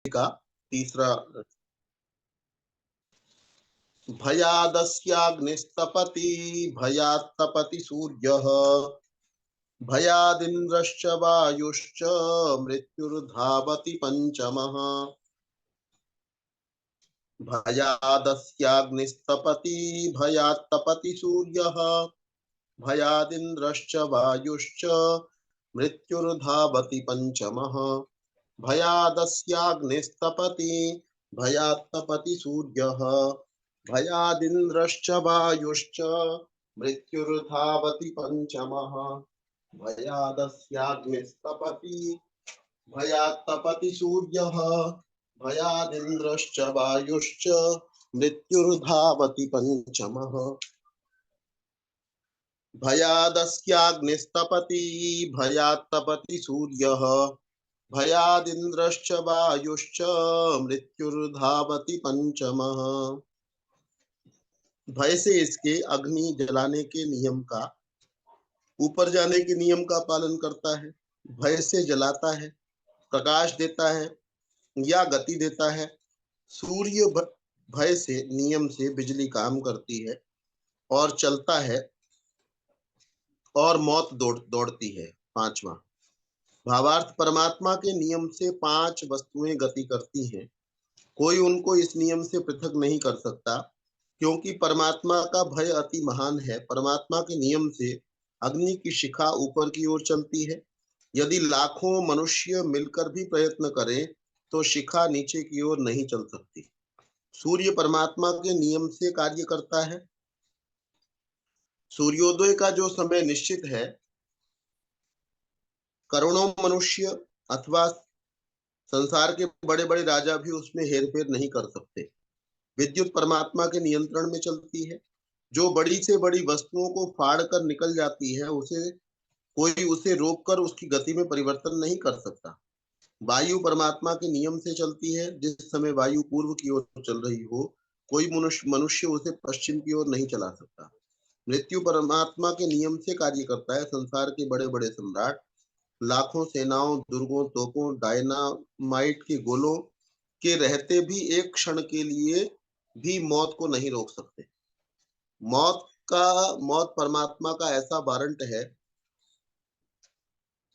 का तीसरा। भयादस्याग्निस्तपति भयात्तपति सूर्यः भयादिन्द्रश्च वायुश्च मृत्युर्धावति पंचमः। भयादस्याग्निस्तपति भयात्तपति सूर्यः भयादिन्द्रश्च वायुश्च मृत्युर्धावति पंचमः। भयादस्याग्निस्तपति भयात्तपति सूर्यः भयादिन्द्रश्च वायुश्च मृत्युर्धावति पंचमः। भयादस्याग्निस्तपति भयात्तपति सूर्यः भयादिन्द्रश्च वायुश्च मृत्युर्धावति पंचमः। भयादस्याग्निस्तपति भयात्तपति सूर्यः भयादिन्द्रश्च वायुश्च मृत्युर्धावति पंचमः। भय से इसके अग्नि जलाने के नियम का, ऊपर जाने के नियम का पालन करता है, भय से जलाता है, प्रकाश देता है या गति देता है। सूर्य भय से नियम से बिजली काम करती है और चलता है और मौत दौड़ती है। पांचवा भावार्थ, परमात्मा के नियम से 5 वस्तुएं गति करती हैं। कोई उनको इस नियम से पृथक नहीं कर सकता, क्योंकि परमात्मा का भय अति महान है। परमात्मा के नियम से अग्नि की शिखा ऊपर की ओर चलती है। यदि लाखों मनुष्य मिलकर भी प्रयत्न करें तो शिखा नीचे की ओर नहीं चल सकती। सूर्य परमात्मा के नियम से कार्य करता है। सूर्योदय का जो समय निश्चित है, करोड़ों मनुष्य अथवा संसार के बड़े बड़े राजा भी उसमें हेरफेर नहीं कर सकते। विद्युत परमात्मा के नियंत्रण में चलती है। जो बड़ी से बड़ी वस्तुओं को फाड़ कर निकल जाती है, कोई उसे रोककर उसकी गति में परिवर्तन नहीं कर सकता। वायु परमात्मा के नियम से चलती है। जिस समय वायु पूर्व की ओर चल रही हो, कोई मनुष्य उसे पश्चिम की ओर नहीं चला सकता। मृत्यु परमात्मा के नियम से कार्य करता है। संसार के बड़े बड़े सम्राट लाखों सेनाओं, दुर्गों, तोपों, डायनामाइट के गोलों के रहते भी एक क्षण के लिए भी मौत को नहीं रोक सकते। मौत परमात्मा का ऐसा वारंट है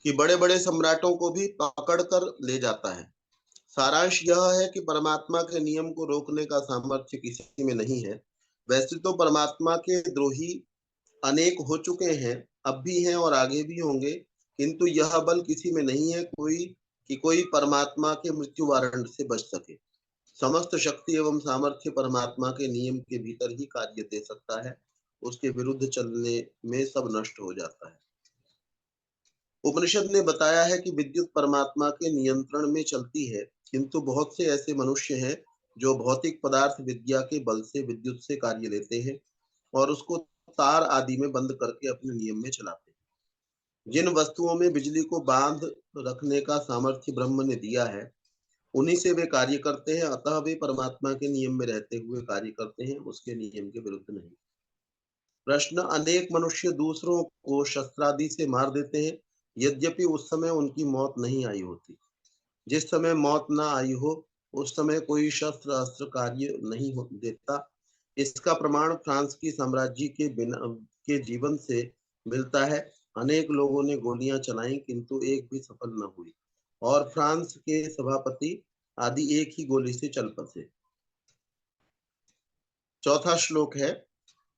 कि बड़े बड़े सम्राटों को भी पकड़ कर ले जाता है। सारांश यह है कि परमात्मा के नियम को रोकने का सामर्थ्य किसी में नहीं है। वैसे तो परमात्मा के द्रोही अनेक हो चुके हैं, अब भी हैं और आगे भी होंगे, किंतु यह बल किसी में नहीं है कोई परमात्मा के मृत्यु वारंट से बच सके। समस्त शक्ति एवं सामर्थ्य परमात्मा के नियम के भीतर ही कार्य दे सकता है। उसके विरुद्ध चलने में सब नष्ट हो जाता है। उपनिषद ने बताया है कि विद्युत परमात्मा के नियंत्रण में चलती है, किंतु बहुत से ऐसे मनुष्य हैं जो भौतिक पदार्थ विद्या के बल से विद्युत से कार्य लेते हैं और उसको तार आदि में बंद करके अपने नियम में चलाते हैं। जिन वस्तुओं में बिजली को बांध रखने का सामर्थ्य ब्रह्म ने दिया है, उन्हीं से वे कार्य करते हैं। अतः वे परमात्मा के नियम में रहते हुए कार्य करते हैं, उसके नियम के विरुद्ध नहीं। प्रश्न, अनेक मनुष्य दूसरों को शस्त्रादि से मार देते हैं, यद्यपि उस समय उनकी मौत नहीं आई होती। जिस समय मौत ना आई हो, उस समय कोई शस्त्र अस्त्र कार्य नहीं देता। इसका प्रमाण फ्रांस की साम्राज्य के जीवन से मिलता है। अनेक लोगों ने गोलियां चलाई, किंतु एक भी सफल न हुई और फ्रांस के सभापति आदि एक ही गोली से चल बसे। चौथा श्लोक है,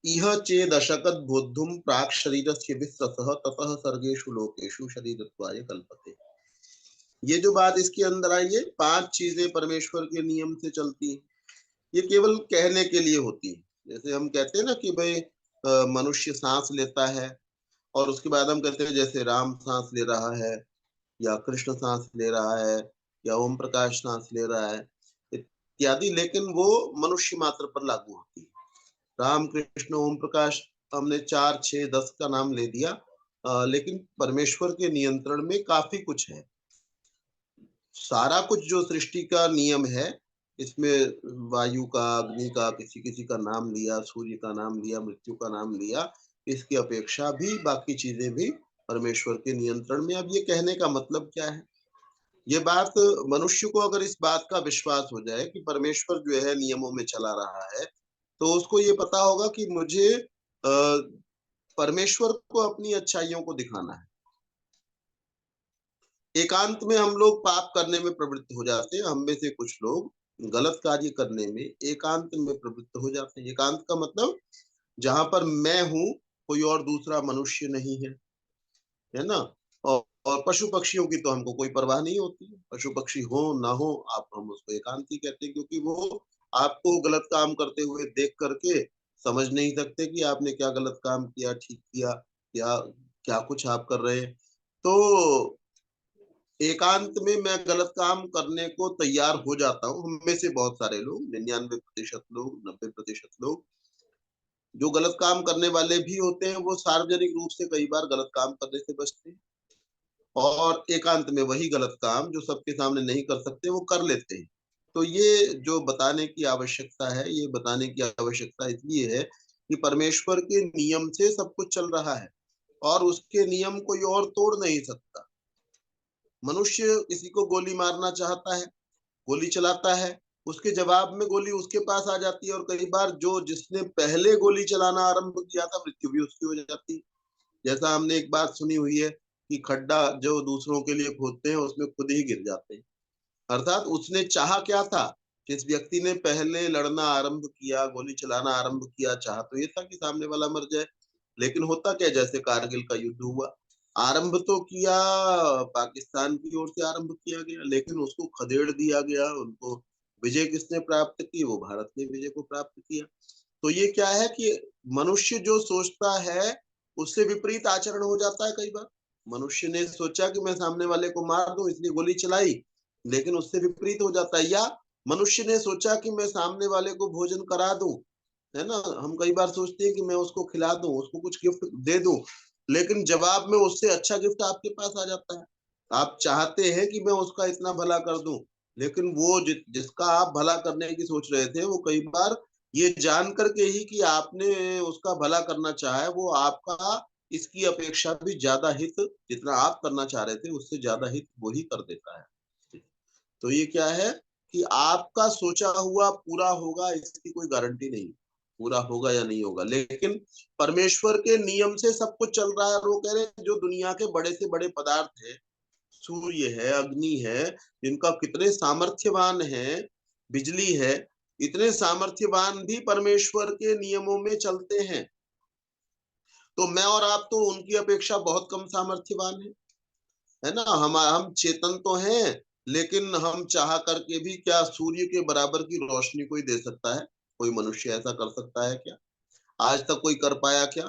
इह चेदशकत बोद्धुम प्राक शरीरस्य विस्रसः ततः सर्गेषु लोकेषु शरीरत्वाय कल्पते। ये जो बात इसके अंदर आई है, 5 चीजें परमेश्वर के नियम से चलती है, ये केवल कहने के लिए होती है। जैसे हम कहते हैं ना कि भाई मनुष्य सांस लेता है और उसके बाद हम कहते हैं जैसे राम सांस ले रहा है या कृष्ण सांस ले रहा है या ओम प्रकाश सांस ले रहा है इत्यादि, लेकिन वो मनुष्य मात्र पर लागू होती है। राम, कृष्ण, ओम प्रकाश हमने 4, 6, 10 का नाम ले दिया, लेकिन परमेश्वर के नियंत्रण में काफी कुछ है। सारा कुछ जो सृष्टि का नियम है, इसमें वायु का, अग्नि का, किसी किसी का नाम लिया, सूर्य का नाम लिया, मृत्यु का नाम लिया, इसकी अपेक्षा भी बाकी चीजें भी परमेश्वर के नियंत्रण में। अब ये कहने का मतलब क्या है ये बात मनुष्य को अगर इस बात का विश्वास हो जाए कि परमेश्वर जो है नियमों में चला रहा है, तो उसको ये पता होगा कि मुझे परमेश्वर को अपनी अच्छाइयों को दिखाना है। एकांत में हम लोग पाप करने में प्रवृत्त हो जाते हैं। हम में से कुछ लोग गलत कार्य करने में एकांत में प्रवृत्त हो जाते हैं। एकांत का मतलब जहां पर मैं हूं, कोई और दूसरा मनुष्य नहीं है, है ना। और पशु पक्षियों की तो हमको कोई परवाह नहीं होती। पशु पक्षी हो ना हो, आप हम उसको एकांती कहते हैं, क्योंकि वो आपको गलत काम करते हुए देख करके समझ नहीं सकते कि आपने क्या गलत काम किया, ठीक किया, क्या क्या कुछ आप कर रहे हैं। तो एकांत में मैं गलत काम करने को तैयार हो जाता हूँ। हम में से बहुत सारे लोग, 99% लोग, 90% लोग जो गलत काम करने वाले भी होते हैं, वो सार्वजनिक रूप से कई बार गलत काम करने से बचते हैं, और एकांत में वही गलत काम जो सबके सामने नहीं कर सकते वो कर लेते हैं। तो ये जो बताने की आवश्यकता है, ये बताने की आवश्यकता इसलिए है कि परमेश्वर के नियम से सब कुछ चल रहा है, और उसके नियम कोई और तोड़ नहीं सकता। मनुष्य किसी को गोली मारना चाहता है, गोली चलाता है, उसके जवाब में गोली उसके पास आ जाती है, और कई बार जो जिसने पहले गोली चलाना आरंभ किया था, मृत्यु भी उसकी हो जाती है। जैसा हमने एक बात सुनी हुई है कि खड्डा जो दूसरों के लिए खोदते हैं उसमें खुद ही गिर जाते हैं। अर्थात उसने चाहा क्या था, जिस व्यक्ति ने पहले लड़ना आरंभ किया, गोली चलाना आरंभ किया, चाहा तो ये था कि सामने वाला मर जाए। लेकिन होता क्या, जैसे कारगिल का युद्ध हुआ, आरंभ तो किया, पाकिस्तान की ओर से आरंभ किया गया, लेकिन उसको खदेड़ दिया गया। उनको विजय किसने प्राप्त की, वो भारत ने विजय को प्राप्त किया। तो ये क्या है कि मनुष्य जो सोचता है उससे विपरीत आचरण हो जाता है कई बार। मनुष्य ने सोचा कि मैं सामने वाले को मार दूं, इसलिए गोली चलाई, लेकिन उससे विपरीत हो जाता है। या मनुष्य ने सोचा कि मैं सामने वाले को भोजन करा दूं, है ना। हम कई बार सोचते हैं कि मैं उसको खिला दूं, उसको कुछ गिफ्ट दे दूं, लेकिन जवाब में उससे अच्छा गिफ्ट आपके पास आ जाता है। आप चाहते हैं कि मैं उसका इतना भला कर दूं, लेकिन वो जिसका आप भला करने की सोच रहे थे, वो कई बार ये जान करके ही कि आपने उसका भला करना चाहा है, वो आपका इसकी अपेक्षा भी ज्यादा हित, जितना आप करना चाह रहे थे उससे ज्यादा हित वो ही कर देता है। तो ये क्या है कि आपका सोचा हुआ पूरा होगा, इसकी कोई गारंटी नहीं, पूरा होगा या नहीं होगा। लेकिन परमेश्वर के नियम से सब कुछ चल रहा है। वो कह रहे हैं जो दुनिया के बड़े से बड़े पदार्थ है, सूर्य है, अग्नि है, जिनका कितने सामर्थ्यवान है, बिजली है, इतने सामर्थ्यवान भी परमेश्वर के नियमों में चलते हैं। तो मैं और आप तो उनकी अपेक्षा बहुत कम सामर्थ्यवान है ना। हम चेतन तो हैं, लेकिन हम चाह करके भी क्या सूर्य के बराबर की रोशनी कोई दे सकता है? कोई मनुष्य ऐसा कर सकता है क्या? आज तक कोई कर पाया क्या?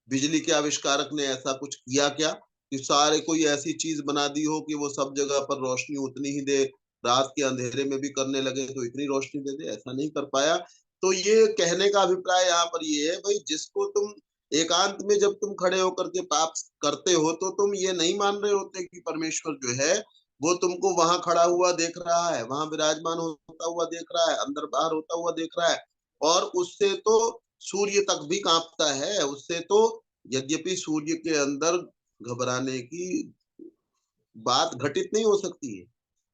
बिजली के आविष्कारक ने ऐसा कुछ किया क्या कि सारे कोई ऐसी चीज बना दी हो कि वो सब जगह पर रोशनी उतनी ही दे, रात के अंधेरे में भी करने लगे तो इतनी रोशनी दे दे? ऐसा नहीं कर पाया। तो ये कहने का अभिप्राय यहाँ पर ये है, भाई जिसको तुम एकांत में जब तुम खड़े होकर के पाप करते हो, तो तुम ये नहीं मान रहे होते कि परमेश्वर जो है वो तुमको वहां खड़ा हुआ देख रहा है, वहां विराजमान होता हुआ देख रहा है, अंदर बाहर होता हुआ देख रहा है। और उससे तो सूर्य तक भी कांपता है। उससे तो यद्यपि सूर्य के अंदर घबराने की बात घटित नहीं हो सकती है,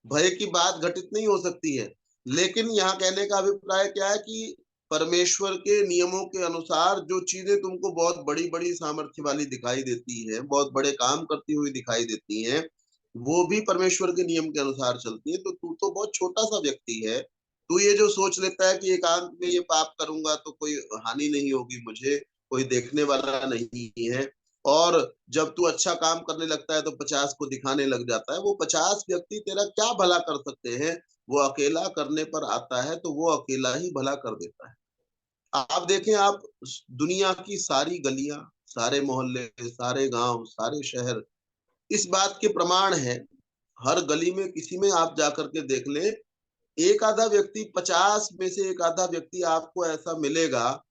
भय की बात घटित नहीं हो सकती है, लेकिन यहाँ कहने का अभिप्राय क्या है कि परमेश्वर के नियमों के अनुसार जो चीजें तुमको बहुत बड़ी बड़ी सामर्थ्य वाली दिखाई देती है, बहुत बड़े काम करती हुई दिखाई देती हैं, वो भी परमेश्वर के नियम के अनुसार चलती है। तो तू तो बहुत छोटा सा व्यक्ति है। तू ये जो सोच लेता है कि एकांत में ये पाप करूंगा तो कोई हानि नहीं होगी मुझे, कोई देखने वाला नहीं है, और जब तू अच्छा काम करने लगता है तो 50 को दिखाने लग जाता है। वो 50 व्यक्ति तेरा क्या भला कर सकते हैं? वो अकेला करने पर आता है तो वो अकेला ही भला कर देता है। आप देखें, आप दुनिया की सारी गलियां, सारे मोहल्ले, सारे गांव, सारे शहर इस बात के प्रमाण है। हर गली में किसी में आप जाकर के देख ले, एक आधा व्यक्ति, 50 में से एक आधा व्यक्ति आपको ऐसा मिलेगा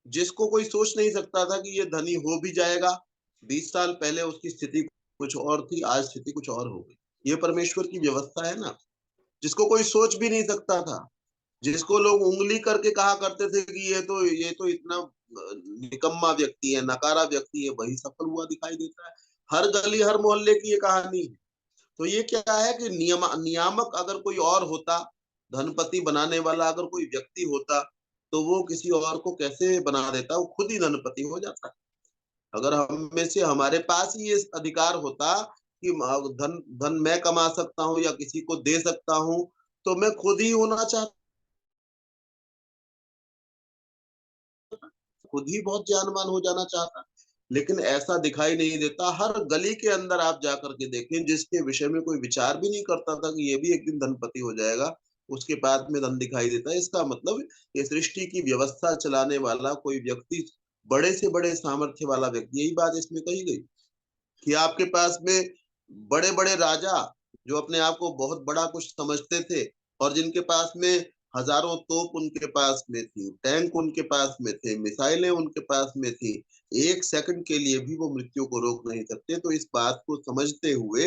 जिसको कोई सोच नहीं सकता था कि ये धनी हो भी जाएगा। 20 साल पहले उसकी स्थिति कुछ और थी, आज स्थिति कुछ और हो गई। ये परमेश्वर की व्यवस्था है ना, जिसको कोई सोच भी नहीं सकता था, जिसको लोग उंगली करके कहा करते थे कि ये तो इतना निकम्मा व्यक्ति है, नकारा व्यक्ति है, वही सफल हुआ दिखाई देता है। हर गली हर मोहल्ले की ये कहानी है। तो ये क्या है कि नियामक अगर कोई और होता, धनपति बनाने वाला अगर कोई व्यक्ति होता, तो वो किसी और को कैसे बना देता, वो खुद ही धनपति हो जाता। अगर हम में से हमारे पास ही ये अधिकार होता कि धन धन मैं कमा सकता हूँ या किसी को दे सकता हूँ, तो मैं खुद ही होना चाहता, खुद ही बहुत ज्ञानवान हो जाना चाहता। लेकिन ऐसा दिखाई नहीं देता। हर गली के अंदर आप जाकर के देखें, जिसके विषय में कोई विचार भी नहीं करता था कि ये भी एक दिन धनपति हो जाएगा, उसके बाद में धन दिखाई देता है। इसका मतलब ये सृष्टि की व्यवस्था चलाने वाला कोई व्यक्ति, बड़े से बड़े सामर्थ्य वाला व्यक्ति, यही बात इसमें कही गई कि आपके पास में बड़े बड़े राजा जो अपने आप को बहुत बड़ा कुछ समझते थे, और जिनके पास में हजारों तोप उनके पास में थी, टैंक उनके पास में थे, मिसाइलें उनके पास में थी, एक सेकंड के लिए भी वो मृत्यु को रोक नहीं सकते। तो इस बात को समझते हुए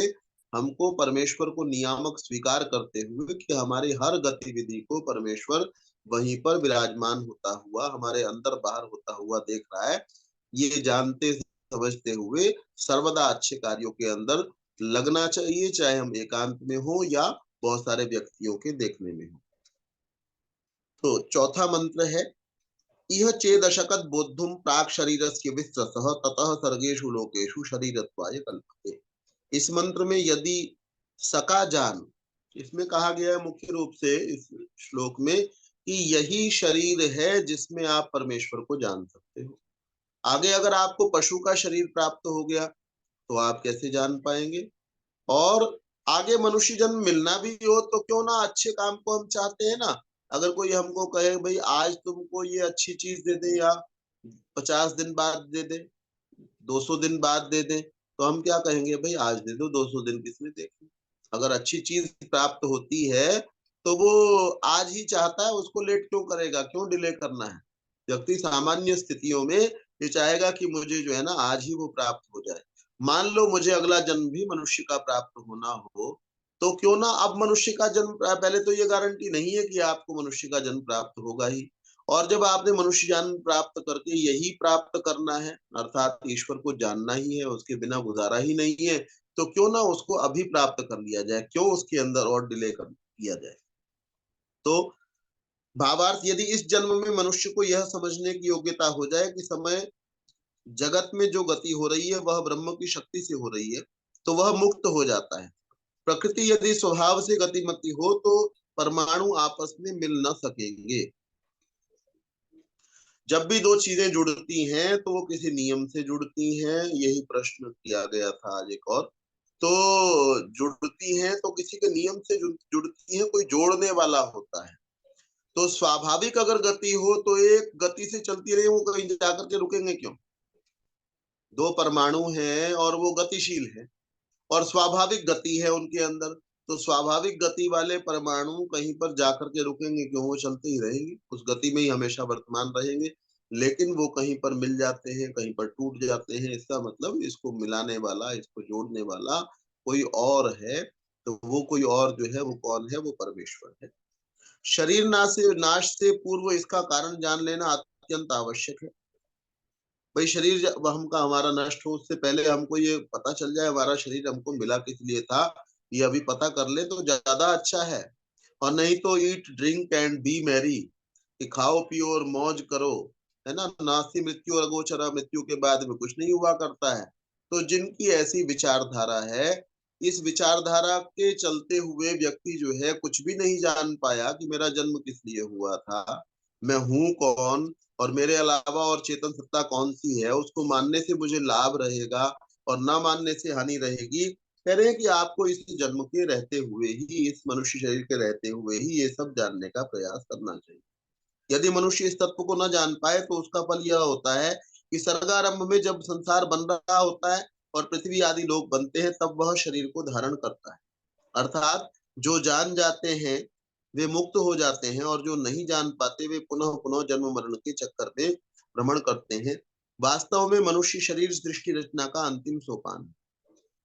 हमको परमेश्वर को नियामक स्वीकार करते हुए कि हमारी हर गतिविधि को परमेश्वर वहीं पर विराजमान होता हुआ, हमारे अंदर बाहर होता हुआ देख रहा है, ये जानते समझते हुए सर्वदा अच्छे कार्यों के अंदर लगना चाहिए, चाहे हम एकांत में हो या बहुत सारे व्यक्तियों के देखने में हो। तो चौथा मंत्र है, इह चेदशकत बोद्धुम प्राक शरीरस्य विस्रसः ततः सर्गेषु लोकेषु शरीरत्वाय कल्पते। इस मंत्र में यदि सका जान, इसमें कहा गया है मुख्य रूप से इस श्लोक में कि यही शरीर है जिसमें आप परमेश्वर को जान सकते हो। आगे अगर आपको पशु का शरीर प्राप्त हो गया तो आप कैसे जान पाएंगे? और आगे मनुष्य जन्म मिलना भी हो तो क्यों ना अच्छे काम को हम चाहते हैं ना। अगर कोई हमको कहे भाई आज तुमको ये अच्छी चीज दे दे, या 50 दिन बाद दे दे, 200 दिन बाद दे दे, तो हम क्या कहेंगे, भाई आज दे दो, 200 दिन किसने देखे। अगर अच्छी चीज प्राप्त होती है तो वो आज ही चाहता है, उसको लेट क्यों करेगा, क्यों डिले करना है। व्यक्ति सामान्य स्थितियों में ये चाहेगा कि मुझे जो है ना आज ही वो प्राप्त हो जाए। मान लो मुझे अगला जन्म भी मनुष्य का प्राप्त होना हो, तो क्यों ना अब मनुष्य का जन्म, पहले तो ये गारंटी नहीं है कि आपको मनुष्य का जन्म प्राप्त होगा ही, और जब आपने मनुष्य जन्म प्राप्त करके यही प्राप्त करना है, अर्थात ईश्वर को जानना ही है, उसके बिना गुजारा ही नहीं है, तो क्यों ना उसको अभी प्राप्त कर लिया जाए, क्यों उसके अंदर और डिले कर दिया जाए। तो भावार्थ, यदि इस जन्म में मनुष्य को यह समझने की योग्यता हो जाए कि समय जगत में जो गति हो रही है वह ब्रह्म की शक्ति से हो रही है, तो वह मुक्त हो जाता है। प्रकृति यदि स्वभाव से गतिमती हो तो परमाणु आपस में मिल न सकेंगे। जब भी दो चीजें जुड़ती हैं तो वो किसी नियम से जुड़ती हैं, यही प्रश्न किया गया था आज एक और। तो जुड़ती हैं तो किसी के नियम से जुड़ती हैं, कोई जोड़ने वाला होता है। तो स्वाभाविक अगर गति हो तो एक गति से चलती रही, वो कहीं जाकर के रुकेंगे क्यों। दो परमाणु हैं और वो गतिशील है, और स्वाभाविक गति है उनके अंदर, तो स्वाभाविक गति वाले परमाणु कहीं पर जाकर के रुकेंगे क्यों, वो चलते ही रहेंगे, उस गति में ही हमेशा वर्तमान रहेंगे। लेकिन वो कहीं पर मिल जाते हैं, कहीं पर टूट जाते हैं, इसका मतलब इसको मिलाने वाला, इसको जोड़ने वाला कोई और है। तो वो कोई और जो है वो कौन है, वो परमेश्वर है। शरीर नाश से पूर्व इसका कारण जान लेना अत्यंत आवश्यक है। भाई शरीर जब हमका हमारा नष्ट हो उससे पहले हमको ये पता चल जाए हमारा शरीर हमको मिला किस लिए था, ये अभी पता कर ले तो ज्यादा अच्छा है। और नहीं तो eat drink and B Mary, कि खाओ पियो और मौज करो, है ना। नास्ति मृत्यु और अगोचरा, मृत्यु के बाद में कुछ नहीं हुआ करता है। तो जिनकी ऐसी विचारधारा है, इस विचारधारा के चलते हुए व्यक्ति जो है कुछ भी नहीं जान पाया कि मेरा जन्म किस लिए हुआ था, मैं हूं कौन, और मेरे अलावा और चेतन सत्ता कौन सी है, उसको मानने से मुझे लाभ रहेगा और ना मानने से हानि रहेगी। कह रहे हैं कि आपको इस जन्म के रहते हुए ही, इस मनुष्य शरीर के रहते हुए ही ये सब जानने का प्रयास करना चाहिए। यदि मनुष्य इस तत्व को न जान पाए तो उसका फल यह होता है कि सर्गारंभ में जब संसार बन रहा होता है और पृथ्वी आदि लोग बनते हैं, तब वह शरीर को धारण करता है। अर्थात जो जान जाते हैं वे मुक्त हो जाते हैं, और जो नहीं जान पाते वे पुनः पुनः जन्म मरण के चक्कर में भ्रमण करते हैं। वास्तव में मनुष्य शरीर सृष्टि रचना का अंतिम सोपान है,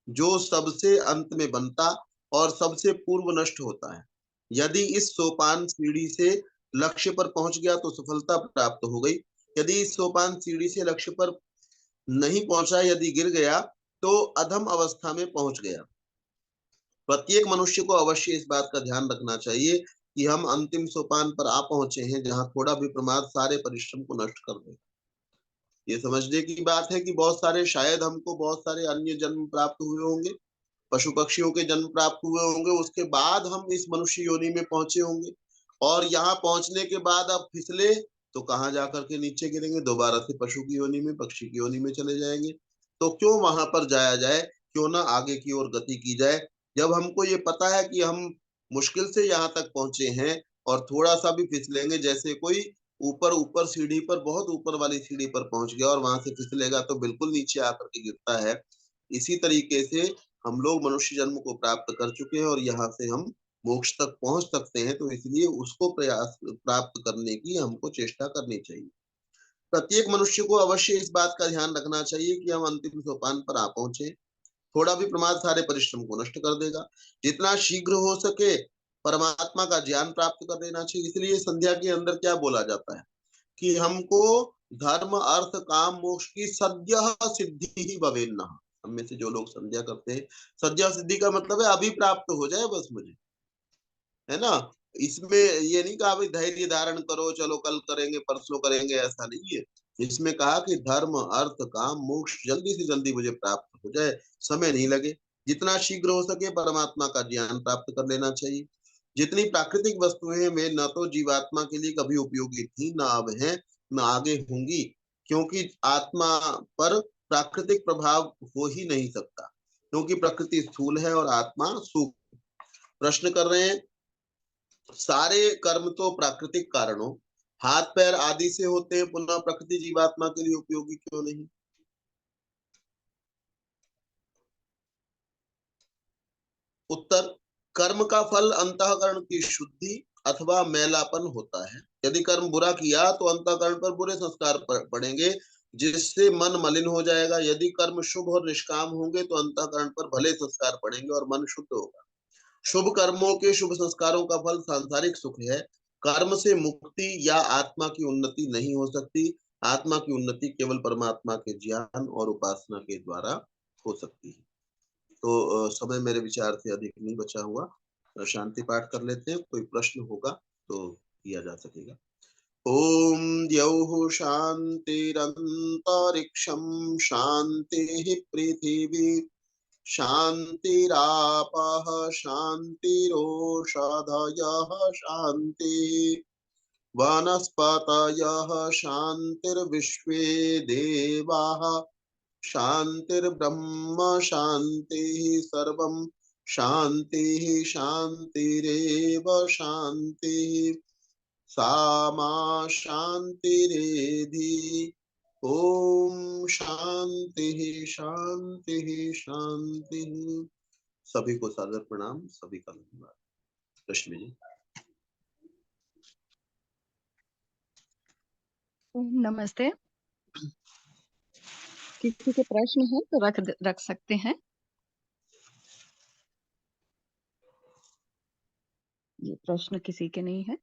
जो सबसे अंत में बनता और सबसे पूर्व नष्ट होता है। यदि इस सोपान सीढ़ी से लक्ष्य पर पहुंच गया तो सफलता प्राप्त हो गई। यदि इस सोपान सीढ़ी से लक्ष्य पर नहीं पहुंचा, यदि गिर गया तो अधम अवस्था में पहुंच गया। प्रत्येक मनुष्य को अवश्य इस बात का ध्यान रखना चाहिए कि हम अंतिम सोपान पर आ पहुंचे हैं, जहां थोड़ा भी प्रमाद सारे परिश्रम को नष्ट कर दे। ये समझने की बात है कि बहुत सारे, शायद हमको बहुत सारे अन्य जन्म प्राप्त हुए होंगे, पशु पक्षियों के जन्म प्राप्त हुए होंगे, उसके बाद हम इस मनुष्य योनि में पहुंचे होंगे, और यहाँ पहुंचने के बाद अब फिसले तो कहाँ जाकर के नीचे गिरेंगे, दोबारा से पशु की योनि में, पक्षी की योनि में चले जाएंगे। तो क्यों वहां पर जाया जाए, क्यों ना आगे की ओर गति की जाए। जब हमको ये पता है कि हम मुश्किल से यहाँ तक पहुंचे हैं और थोड़ा सा भी फिसलेंगे, जैसे कोई ऊपर ऊपर सीढ़ी पर, बहुत ऊपर वाली सीढ़ी पर पहुंच गया और वहां से फिसलेगा तो बिल्कुल नीचे आकर के गिरता है, इसी तरीके से हम लोग मनुष्य जन्म को प्राप्त कर चुके हैं और यहाँ से हम मोक्ष तक पहुंच सकते हैं, तो इसलिए उसको प्रयास प्राप्त करने की हमको चेष्टा करनी चाहिए। प्रत्येक मनुष्य को अवश्य इस बात का ध्यान रखना चाहिए कि हम अंतिम सोपान पर आ पहुंचे। थोड़ा भी प्रमाद सारे परिश्रम को नष्ट कर देगा। जितना शीघ्र हो सके परमात्मा का ज्ञान प्राप्त कर लेना चाहिए। इसलिए संध्या के अंदर क्या बोला जाता है कि हमको धर्म अर्थ काम मोक्ष की सद्यः सिद्धि ही भवेन्नः। हम में से जो लोग संध्या करते हैं, सद्यः सिद्धि का मतलब है अभी प्राप्त हो जाए बस मुझे, है ना। इसमें ये नहीं कहा भाई धैर्य धारण करो, चलो कल करेंगे परसों करेंगे, ऐसा नहीं है। इसमें कहा कि धर्म अर्थ काम मोक्ष जल्दी से जल्दी मुझे प्राप्त हो जाए, समय नहीं लगे। जितना शीघ्र हो सके परमात्मा का ज्ञान प्राप्त कर लेना चाहिए। जितनी प्राकृतिक वस्तुएं वे न तो जीवात्मा के लिए कभी उपयोगी थी, न अब है, न आगे होंगी, क्योंकि आत्मा पर प्राकृतिक प्रभाव हो ही नहीं सकता, क्योंकि प्रकृति स्थूल है और आत्मा सूक्ष्म। प्रश्न कर रहे हैं, सारे कर्म तो प्राकृतिक कारणों, हाथ पैर आदि से होते हैं, पुनः प्रकृति जीवात्मा के लिए उपयोगी क्यों नहीं। उत्तर, कर्म का फल अंतःकरण की शुद्धि अथवा मैलापन होता है। यदि कर्म बुरा किया तो अंतःकरण पर बुरे संस्कार पड़ेंगे, जिससे मन मलिन हो जाएगा। यदि कर्म शुभ और निष्काम होंगे तो अंतःकरण पर भले संस्कार पड़ेंगे और मन शुद्ध होगा। शुभ कर्मों के शुभ संस्कारों का फल सांसारिक सुख है। कर्म से मुक्ति या आत्मा की उन्नति नहीं हो सकती। आत्मा की उन्नति केवल परमात्मा के ज्ञान और उपासना के द्वारा हो सकती है। तो समय मेरे विचार से अधिक नहीं बचा हुआ, शांति पाठ कर लेते हैं। कोई प्रश्न होगा तो किया जा सकेगा। ओम द्यौः शांतिरंतरिक्षं शांति पृथिवी शान्तिरापः शान्तिरोषधयः शान्ति वनस्पतयः शान्तिर्विश्वे देवाः शान्तिर्ब्रह्म शान्तिः सर्वं शान्तिः शान्तिरेव शान्तिः सा मा शान्तिरेधि। ओम शांति शांति शांति। सभी को सादर प्रणाम, सभी का धन्यवाद। रश्मि जी। नमस्ते। किसी के प्रश्न है तो रख सकते हैं। ये प्रश्न किसी के नहीं है।